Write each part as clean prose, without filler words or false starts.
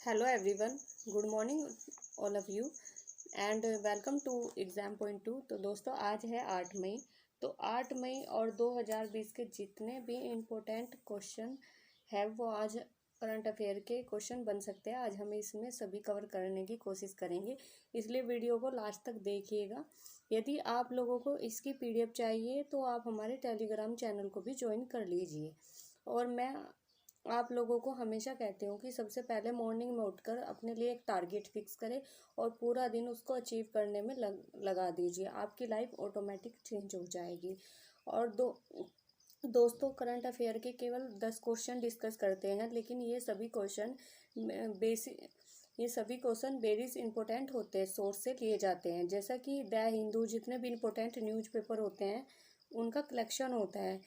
Hello everyone, good morning all of you and welcome to exam point 2। तो दोस्तों आज है 8 मई। तो 8 मई और 2020 के जितने भी इम्पोर्टेंट क्वेश्चन है वो आज करंट अफेयर के क्वेश्चन बन सकते हैं। आज हम इसमें सभी कवर करने की कोशिश करेंगे, इसलिए वीडियो को लास्ट तक देखिएगा। यदि आप लोगों को इसकी पीडीएफ चाहिए तो आप हमारे टेलीग्राम चैनल को भी ज्वाइन कर लीजिए। और मैं आप लोगों को हमेशा कहती हूँ कि सबसे पहले मॉर्निंग में उठकर अपने लिए एक टारगेट फिक्स करें और पूरा दिन उसको अचीव करने में लगा दीजिए। आपकी लाइफ ऑटोमेटिक चेंज हो जाएगी। और दोस्तों करंट अफेयर के केवल 10 क्वेश्चन डिस्कस करते हैं, लेकिन ये सभी क्वेश्चन वेरी इंपॉर्टेंट होते हैं, सोर्स से लिए जाते हैं। जैसा कि द हिंदू, जितने भी इम्पोर्टेंट न्यूज़पेपर होते हैं उनका कलेक्शन होता है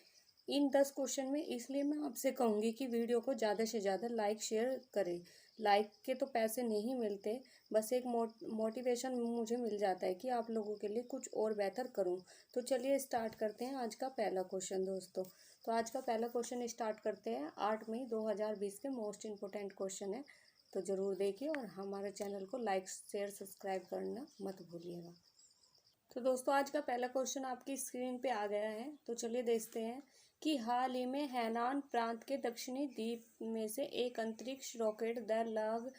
इन 10 क्वेश्चन में। इसलिए मैं आपसे कहूँगी कि वीडियो को ज़्यादा से ज़्यादा लाइक शेयर करें। लाइक के तो पैसे नहीं मिलते, बस एक मोटिवेशन मुझे मिल जाता है कि आप लोगों के लिए कुछ और बेहतर करूं। तो चलिए स्टार्ट करते हैं आज का पहला क्वेश्चन दोस्तों। तो आज का पहला क्वेश्चन स्टार्ट करते हैं। 8 मई 2020 के मोस्ट इम्पोर्टेंट क्वेश्चन है, तो ज़रूर देखिए और हमारे चैनल को लाइक शेयर सब्सक्राइब करना मत भूलिएगा। तो दोस्तों आज का पहला क्वेश्चन आपकी स्क्रीन पे आ गया है, तो चलिए देखते हैं कि हाल ही में हैनान प्रांत के दक्षिणी द्वीप में से एक अंतरिक्ष rocket the Long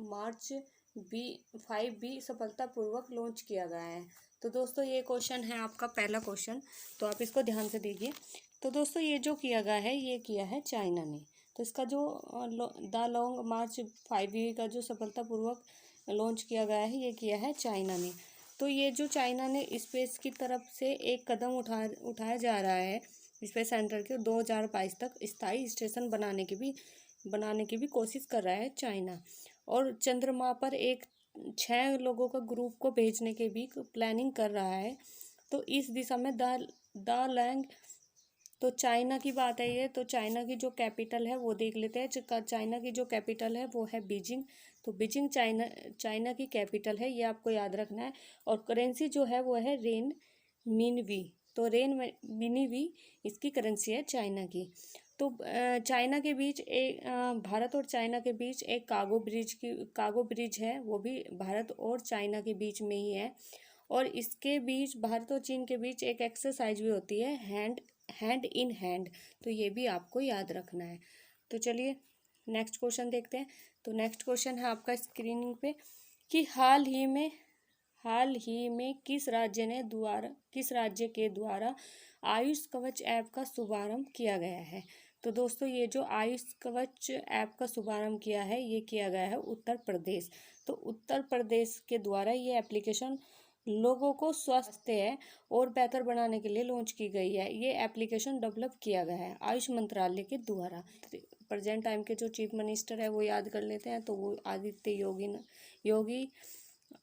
March B सफलतापूर्वक लॉन्च किया गया है। तो दोस्तों ये क्वेश्चन है आपका पहला क्वेश्चन, तो आप इसको ध्यान से देखिए। तो दोस्तों ये जो किया गया है ये किया है चाइना ने। तो इसका जो द लॉन्ग मार्च 5B का जो सफलतापूर्वक लॉन्च किया गया है ये किया है चाइना ने। तो ये जो चाइना ने स्पेस की तरफ से एक कदम उठाया जा रहा है स्पेस सेंटर के 2022 तक स्थायी स्टेशन बनाने की भी कोशिश कर रहा है चाइना। और चंद्रमा पर एक 6 लोगों का ग्रुप को भेजने की भी प्लानिंग कर रहा है। तो इस दिशा में द लैंग तो चाइना की बात है ये। तो चाइना की जो कैपिटल है वो देख लेते हैं। चाइना की जो कैपिटल है वो है बीजिंग। तो बीजिंग चाइना की कैपिटल है, ये आपको याद रखना है। और करेंसी जो है वो है रेन मिनवी। तो रेन मिनवी इसकी करेंसी है चाइना की। तो चाइना के बीच एक भारत और चाइना के बीच एक कागो ब्रिज है, वो भी भारत और चाइना के बीच में ही है। और इसके बीच भारत और चीन के बीच एक एक्सरसाइज भी होती है हैंड इन हैंड। तो ये भी आपको याद रखना है। तो चलिए नेक्स्ट क्वेश्चन देखते हैं। तो नेक्स्ट क्वेश्चन है आपका स्क्रीनिंग पे कि हाल ही में किस राज्य के द्वारा आयुष कवच ऐप का शुभारंभ किया गया है। तो दोस्तों ये जो आयुष कवच ऐप का शुभारंभ किया है ये किया गया है उत्तर प्रदेश। तो उत्तर प्रदेश के द्वारा ये एप्लीकेशन लोगों को स्वास्थ्य और बेहतर बनाने के लिए लॉन्च की गई है। ये एप्लीकेशन डेवलप किया गया है आयुष मंत्रालय के द्वारा। प्रेजेंट टाइम के जो चीफ मिनिस्टर है वो याद कर लेते हैं, तो वो योगी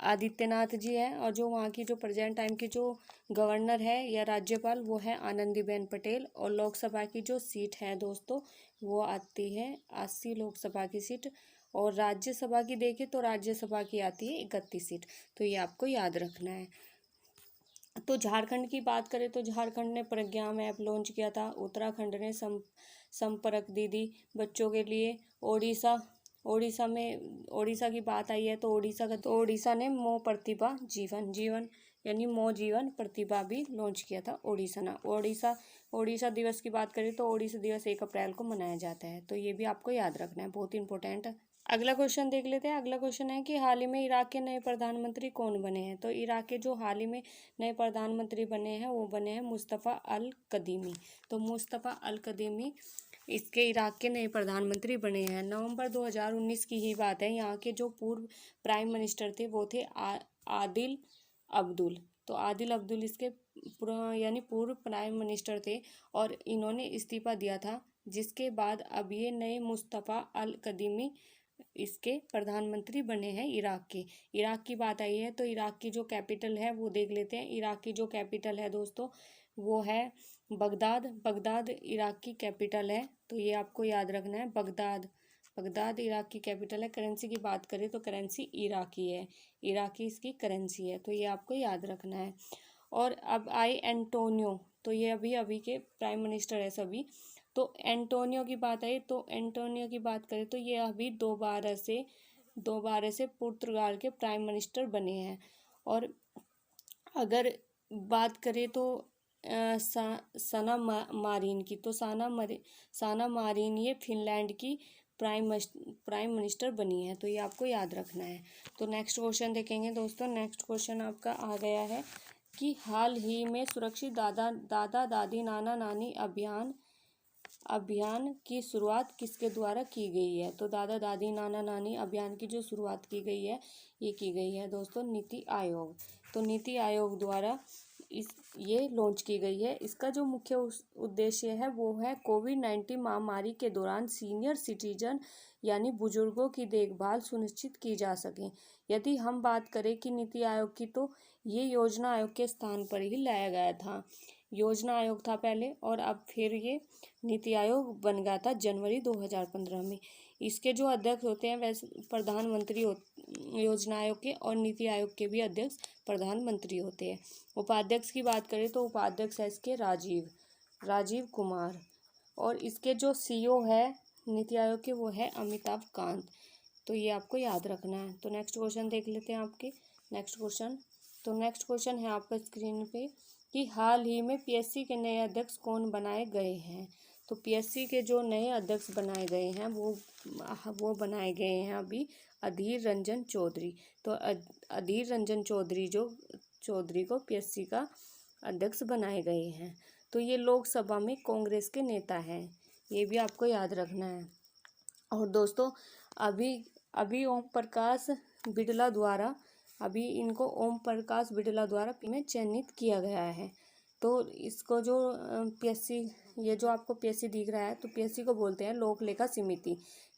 आदित्यनाथ जी हैं। और जो वहाँ की जो प्रेजेंट टाइम की जो गवर्नर है या राज्यपाल वो है आनंदीबेन पटेल। और लोकसभा की जो सीट है दोस्तों वो आती है 80 लोकसभा की सीट। और राज्यसभा की देखें तो राज्यसभा की आती है 31 सीट। तो ये आपको याद रखना है। तो झारखंड की बात करें तो झारखंड ने प्रज्ञान ऐप लॉन्च किया था। उत्तराखंड ने संपर्क दीदी बच्चों के लिए। ओडिशा की बात आई है तो ओडिशा ने मो प्रतिभा जीवन यानी मो जीवन प्रतिभा भी लॉन्च किया था ओडिशा दिवस की बात करें तो ओडिशा दिवस 1 अप्रैल को मनाया जाता है। तो ये भी आपको याद रखना है, बहुत इंपॉर्टेंट है। अगला क्वेश्चन देख लेते हैं। अगला क्वेश्चन है कि हाल ही में इराक के नए प्रधानमंत्री कौन बने हैं। तो इराक के जो हाल ही में नए प्रधानमंत्री बने हैं वो बने हैं मुस्तफ़ा अल कदीमी। तो मुस्तफ़ा अल कदीमी इसके इराक के नए प्रधानमंत्री बने हैं। नवंबर 2019 की ही बात है। यहाँ के जो पूर्व प्राइम मिनिस्टर थे वो थे आदिल अब्दुल। तो आदिल अब्दुल इसके यानी पूर्व प्राइम मिनिस्टर थे और इन्होंने इस्तीफा दिया था, जिसके बाद अब ये नए मुस्तफ़ा अल कदीमी इसके प्रधानमंत्री बने हैं इराक के। इराक की बात आई है तो इराक की जो कैपिटल है वो देख लेते हैं। इराक की जो कैपिटल है दोस्तों वो है बगदाद इराक की कैपिटल है। तो ये आपको याद रखना है, बगदाद इराक की कैपिटल है। करेंसी की बात करें तो करेंसी इराकी है, इराकी इसकी करेंसी है। तो ये आपको याद रखना है। और अब आए एंटोनियो, तो ये अभी के प्राइम मिनिस्टर है सभी। तो एंटोनियो की बात आई, तो एंटोनियो की बात करें तो ये अभी दोबारा से पुर्तगाल के प्राइम मिनिस्टर बने हैं। और अगर बात करें तो मारिन की, तो साना मारिन ये फिनलैंड की प्राइम मिनिस्टर बनी है। तो ये आपको याद रखना है। तो नेक्स्ट क्वेश्चन देखेंगे दोस्तों। नेक्स्ट क्वेश्चन आपका आ गया है कि हाल ही में सुरक्षित दादा दादी नाना नानी अभियान की शुरुआत किसके द्वारा की गई है? तो दादा दादी नाना नानी अभियान की जो शुरुआत की गई है, ये की गई है दोस्तों नीति आयोग। तो नीति आयोग द्वारा ये लॉन्च की गई है। इसका जो मुख्य उद्देश्य है वो है कोविड-19 महामारी के दौरान सीनियर सिटीजन यानी बुजुर्गों की देखभाल सुनिश्चित की जा सके। यदि हम बात करें कि नीति आयोग की, तो ये योजना आयोग के स्थान पर ही लाया गया था। योजना आयोग था पहले और अब फिर ये नीति आयोग बन गया था जनवरी 2015 में। इसके जो अध्यक्ष होते हैं वैसे प्रधानमंत्री योजना आयोग के, और नीति आयोग के भी अध्यक्ष प्रधानमंत्री होते हैं। उपाध्यक्ष की बात करें तो उपाध्यक्ष है इसके राजीव कुमार, और इसके जो सीईओ है नीति आयोग के वो है अमिताभ कांत। तो ये आपको याद रखना है। तो नेक्स्ट क्वेश्चन देख लेते हैं आपके। नेक्स्ट क्वेश्चन है आपका स्क्रीन पे कि हाल ही में पीएससी के नए अध्यक्ष कौन बनाए गए हैं? तो पीएससी के जो नए अध्यक्ष बनाए गए हैं वो बनाए गए हैं अभी अधीर रंजन चौधरी। तो अधीर रंजन चौधरी को पीएससी का अध्यक्ष बनाए गए हैं। तो ये लोकसभा में कांग्रेस के नेता हैं, ये भी आपको याद रखना है। और दोस्तों अभी ओम प्रकाश बिड़ला द्वारा में चयनित किया गया है। तो इसको जो पीएससी, ये जो आपको पीएससी दिख रहा है, तो पीएससी को बोलते हैं लोक लेखा समिति।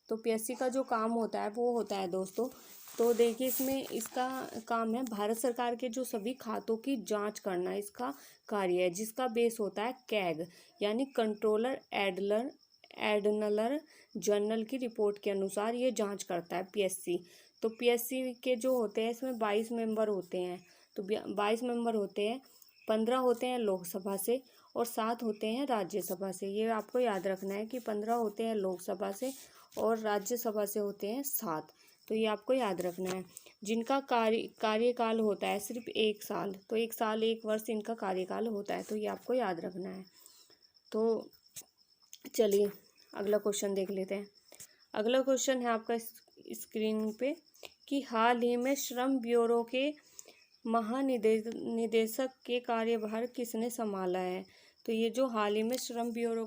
तो पीएससी का जो काम होता है वो होता है दोस्तों, तो देखिए इसमें इसका काम है भारत सरकार के जो सभी खातों की जांच करना, इसका कार्य है, जिसका बेस होता है कैग यानी कंट्रोलर एडनलर जनरल की रिपोर्ट के अनुसार ये जांच करता है पीएससी। तो पीएससी के जो होते हैं इसमें 22 मेंबर होते हैं। तो 22 मेंबर होते हैं, 15 होते हैं लोकसभा से और 7 होते हैं राज्यसभा से। ये आपको याद रखना है कि 15 होते हैं लोकसभा से और राज्यसभा से होते हैं 7। तो ये आपको याद रखना है। जिनका कार्यकाल होता है सिर्फ 1 साल, तो 1 साल 1 वर्ष इनका कार्यकाल होता है। तो ये आपको याद रखना है। तो चलिए अगला क्वेश्चन देख लेते हैं। अगला क्वेश्चन है आपका स्क्रीन पे कि हाल ही में श्रम ब्यूरो के महानिदेशक के कार्यभार किसने संभाला है? तो ये जो हाल ही में श्रम ब्यूरो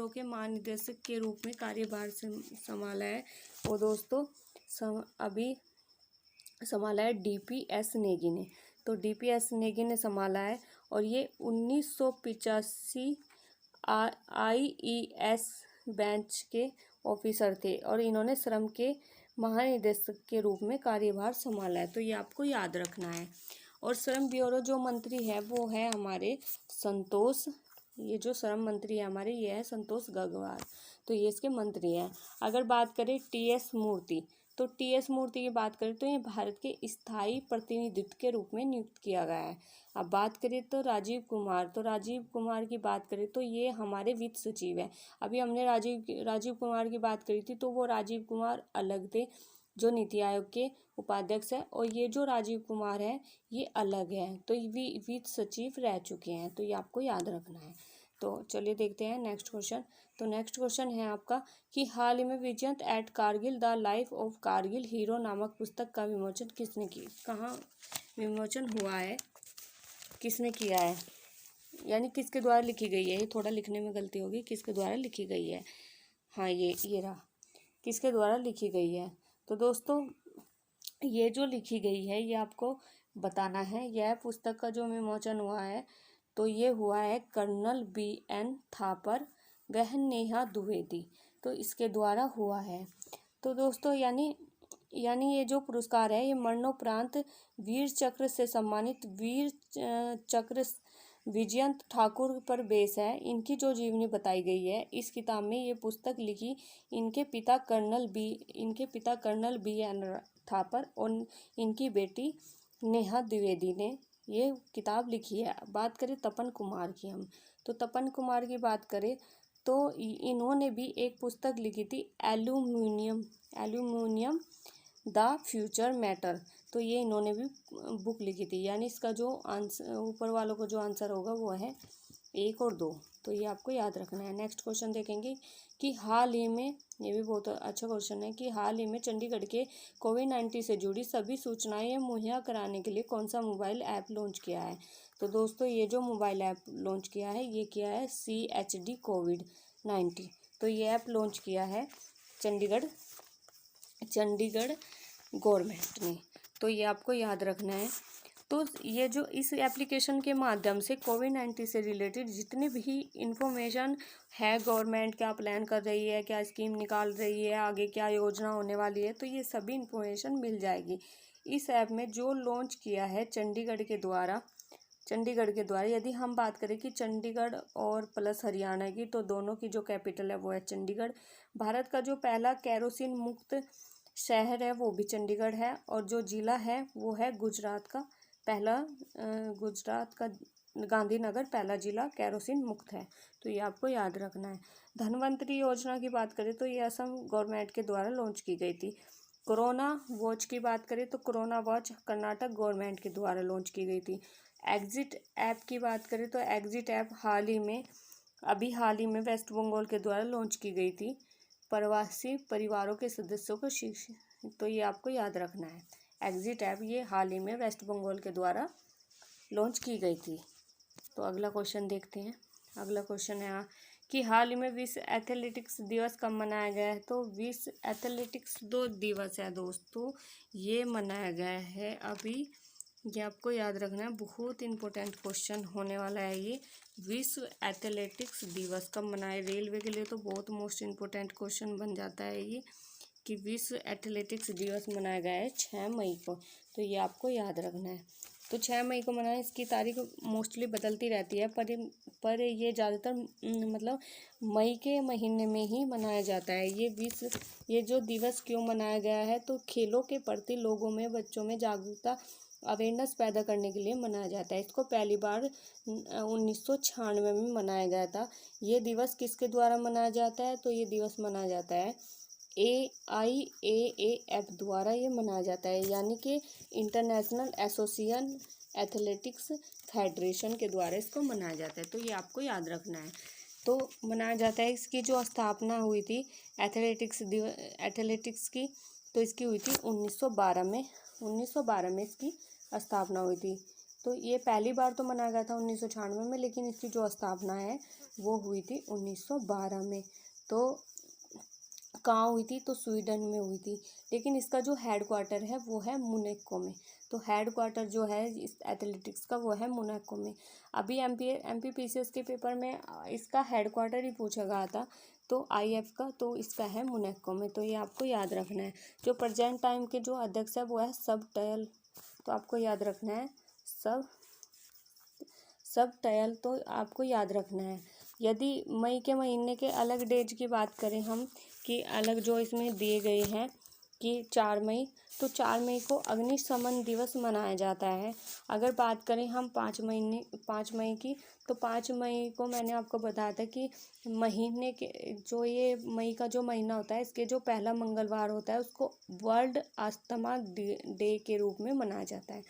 के महानिदेशक के रूप में कार्यभार संभाला है वो दोस्तों अभी संभाला है डीपीएस नेगी ने। तो डीपीएस नेगी ने संभाला है और ये 1985 आईईएस बेंच के ऑफिसर थे और इन्होंने श्रम के महानिदेशक के रूप में कार्यभार संभाला है। तो ये आपको याद रखना है। और श्रम ब्यूरो जो मंत्री है वो है हमारे ये जो श्रम मंत्री है हमारे, ये है संतोष गंगवार। तो ये इसके मंत्री हैं। अगर बात करें टीएस मूर्ति, तो टीएस मूर्ति की बात करें तो ये भारत के स्थायी प्रतिनिधित्व के रूप में नियुक्त किया गया है। अब बात करें तो राजीव कुमार की बात करें तो ये हमारे वित्त सचिव है। अभी हमने राजीव कुमार की बात करी थी, तो वो राजीव कुमार अलग थे जो नीति आयोग के उपाध्यक्ष है, और ये जो राजीव कुमार है ये अलग है, तो ये वित्त सचिव रह चुके हैं। तो ये आपको याद रखना है। तो चलिए देखते हैं नेक्स्ट क्वेश्चन। तो नेक्स्ट क्वेश्चन है आपका कि हाल ही में Vijayant at Kargil the life of Kargil hero नामक पुस्तक का विमोचन कहाँ विमोचन हुआ है, किसने किया है, यानी किसके द्वारा लिखी गई है? ये थोड़ा लिखने में गलती होगी, किसके द्वारा लिखी गई है? हाँ ये रहा, किसके द्वारा लिखी गई है। तो दोस्तों ये जो लिखी गई है ये आपको बताना है। यह पुस्तक का जो विमोचन हुआ है तो ये हुआ है कर्नल BN थापर वह नेहा द्विवेदी, तो इसके द्वारा हुआ है। तो दोस्तों यानी ये जो पुरस्कार है ये मरणोपरांत वीर चक्र से सम्मानित वीर चक्र विजयंत ठाकुर पर बेस है। इनकी जो जीवनी बताई गई है इस किताब में। ये पुस्तक लिखी इनके पिता कर्नल BN थापर और इनकी बेटी नेहा द्विवेदी ने ये किताब लिखी है। बात करें तपन कुमार की हम, तो तपन कुमार की बात करें तो इन्होंने भी एक पुस्तक लिखी थी, एल्यूमिनियम द फ्यूचर मैटर। तो ये इन्होंने भी बुक लिखी थी। यानी इसका जो आंसर, ऊपर वालों को जो आंसर होगा वो है 1 और 2। तो ये आपको याद रखना है। नेक्स्ट क्वेश्चन देखेंगे कि हाल ही में, ये भी बहुत अच्छा क्वेश्चन है, कि हाल ही में चंडीगढ़ के कोविड-19 से जुड़ी सभी सूचनाएं मुहैया कराने के लिए कौन सा मोबाइल ऐप लॉन्च किया है। तो दोस्तों ये जो मोबाइल ऐप लॉन्च किया है ये किया है CHD कोविड-19। तो ये ऐप लॉन्च किया है चंडीगढ़ गवर्नमेंट ने। तो ये आपको याद रखना है। तो ये जो इस एप्लीकेशन के माध्यम से कोविड-19 से रिलेटेड जितने भी इंफॉर्मेशन है, गवर्नमेंट क्या प्लान कर रही है, क्या स्कीम निकाल रही है, आगे क्या योजना होने वाली है, तो ये सभी इंफॉर्मेशन मिल जाएगी इस ऐप में, जो लॉन्च किया है चंडीगढ़ के द्वारा। यदि हम बात करें कि चंडीगढ़ और प्लस हरियाणा की, तो दोनों की जो कैपिटल है वो है चंडीगढ़। भारत का जो पहला केरोसिन मुक्त शहर है वो भी चंडीगढ़ है, और जो ज़िला है वो है गुजरात का गांधीनगर पहला ज़िला केरोसिन मुक्त है। तो ये आपको याद रखना है। धनवंतरी योजना की बात करें तो ये असम गवर्नमेंट के द्वारा लॉन्च की गई थी। कोरोना वॉच की बात करें तो कोरोना वॉच कर्नाटक गवर्नमेंट के द्वारा लॉन्च की गई थी। एग्जिट ऐप की बात करें तो एग्जिट ऐप हाल ही में वेस्ट बंगाल के द्वारा लॉन्च की गई थी, प्रवासी परिवारों के सदस्यों को शिक्षा। तो ये आपको याद रखना है। एग्जिट ऐप ये हाल ही में वेस्ट बंगाल के द्वारा लॉन्च की गई थी। तो अगला क्वेश्चन देखते हैं। अगला क्वेश्चन है कि हाल ही में विश्व एथलेटिक्स दिवस कब मनाया गया है। तो विश्व एथलेटिक्स दिवस है दोस्तों, ये मनाया गया है अभी। ये आपको याद रखना है, बहुत इंपॉर्टेंट क्वेश्चन होने वाला है ये। विश्व एथलेटिक्स दिवस कब मनाया, रेलवे के लिए तो बहुत मोस्ट इंपॉर्टेंट क्वेश्चन बन जाता है ये, कि विश्व एथलेटिक्स दिवस मनाया गया है 6 मई को। तो ये आपको याद रखना है। तो 6 मई को मनाया, इसकी तारीख मोस्टली बदलती रहती है, पर ये ज़्यादातर मतलब मई के महीने में ही मनाया जाता है। ये जो दिवस क्यों मनाया गया है, तो खेलों के प्रति लोगों में, बच्चों में जागरूकता, अवेयरनेस पैदा करने के लिए मनाया जाता है। इसको पहली बार 1996 में मनाया गया था। ये दिवस किसके द्वारा मनाया जाता है, तो ये दिवस मनाया जाता है AIAAF द्वारा ये मनाया जाता है, यानी कि इंटरनेशनल एसोसिएशन एथलेटिक्स फेडरेशन के द्वारा इसको मनाया जाता है। तो ये आपको याद रखना है। तो मनाया जाता है, इसकी जो स्थापना हुई थी एथलेटिक्स की, तो इसकी हुई थी 1912 में इसकी स्थापना हुई थी। तो ये पहली बार तो मनाया गया था 1996 में, लेकिन इसकी जो स्थापना है वो हुई थी 1912 में। तो कहाँ हुई थी, तो स्वीडन में हुई थी, लेकिन इसका जो हेड क्वार्टर है वो है मोनाको में। तो हेड क्वार्टर जो है इस एथलेटिक्स का वो है मोनाको में। अभी MPPCS के पेपर में इसका हेड क्वार्टर ही पूछा गया था, तो IF का, तो इसका है मोनाको में। तो ये आपको याद रखना है। जो प्रेजेंट टाइम के जो अध्यक्ष है वो है सब टयल। तो आपको याद रखना है सब टयल। तो आपको याद रखना है। यदि मई के महीने के अलग डेज की बात करें हम, कि अलग जो इसमें दिए गए हैं कि 4 मई, तो 4 मई को अग्निशमन दिवस मनाया जाता है। अगर बात करें हम 5 मई की, तो 5 मई को मैंने आपको बताया था कि महीने के जो ये मई का जो महीना होता है, इसके जो पहला मंगलवार होता है उसको वर्ल्ड अस्थमा डे के रूप में मनाया जाता है।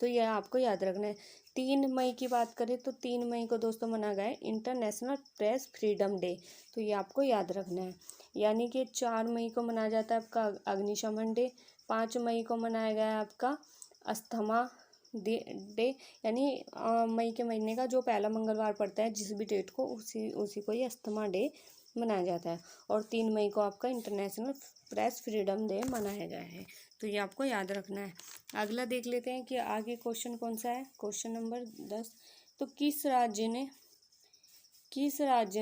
तो यह आपको याद रखना है। 3 मई की बात करें तो 3 मई को दोस्तों मनाया गया है इंटरनेशनल प्रेस फ्रीडम डे। तो ये आपको याद रखना है। यानी कि 4 मई को मनाया जाता है आपका अग्निशमन डे, 5 मई को मनाया गया है आपका अस्थमा डे, यानी मई के महीने का जो पहला मंगलवार पड़ता है जिस भी डेट को, उसी को ये अस्थमा डे मनाया जाता है। और 3 मई को आपका इंटरनेशनल प्रेस फ्रीडम डे मनाया गया है। तो ये आपको याद रखना है। अगला देख लेते हैं कि आगे क्वेश्चन कौन सा है। क्वेश्चन नंबर 10, तो किस राज्य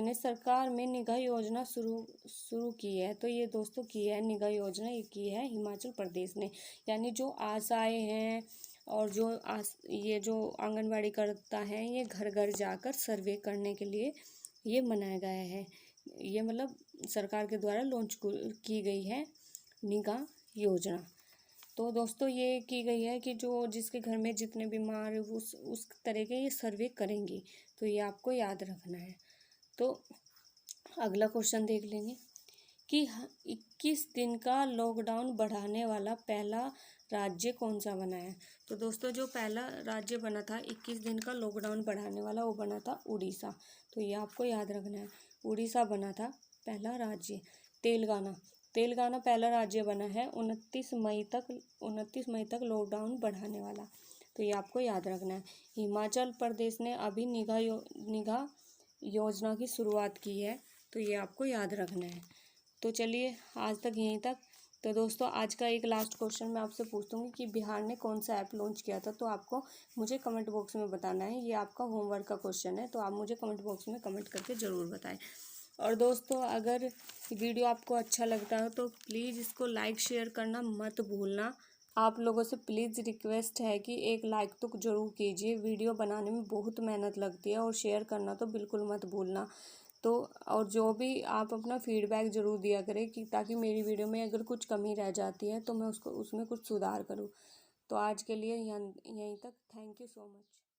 ने सरकार में निगाह योजना शुरू की है। तो ये दोस्तों की है निगाह योजना, ये की है हिमाचल प्रदेश ने। यानी जो आशाएं हैं और ये जो आंगनबाड़ी करता है, ये घर घर जाकर सर्वे करने के लिए ये मनाया गया है। ये मतलब सरकार के द्वारा लॉन्च की गई है निगाह योजना। तो दोस्तों ये की गई है कि जो जिसके घर में जितने बीमार है उस तरह के ये सर्वे करेंगी। तो ये आपको याद रखना है। तो अगला क्वेश्चन देख लेंगे कि 21 दिन का लॉकडाउन बढ़ाने वाला पहला राज्य कौन सा बना है। तो दोस्तों जो पहला राज्य बना था 21 दिन का लॉकडाउन बढ़ाने वाला, वो बना था उड़ीसा। तो ये आपको याद रखना है, उड़ीसा बना था पहला राज्य। तेलंगाना पहला राज्य बना है 29 मई तक लॉकडाउन बढ़ाने वाला। तो ये आपको याद रखना है। हिमाचल प्रदेश ने अभी निगाह योजना की शुरुआत की है। तो ये आपको याद रखना है। तो चलिए आज तक यहीं तक। तो दोस्तों आज का एक लास्ट क्वेश्चन मैं आपसे पूछता हूँ कि बिहार ने कौन सा ऐप लॉन्च किया था। तो आपको मुझे कमेंट बॉक्स में बताना है। ये आपका होमवर्क का क्वेश्चन है, तो आप मुझे कमेंट बॉक्स में कमेंट करके ज़रूर बताएं। और दोस्तों अगर वीडियो आपको अच्छा लगता है तो प्लीज़ इसको लाइक शेयर करना मत भूलना। आप लोगों से प्लीज़ रिक्वेस्ट है कि एक लाइक तो ज़रूर कीजिए। वीडियो बनाने में बहुत मेहनत लगती है, और शेयर करना तो बिल्कुल मत भूलना। तो और जो भी आप अपना फीडबैक ज़रूर दिया करें कि ताकि मेरी वीडियो में अगर कुछ कमी रह जाती है तो मैं उसमें कुछ सुधार करूँ। तो आज के लिए यहीं तक। Thank you so much.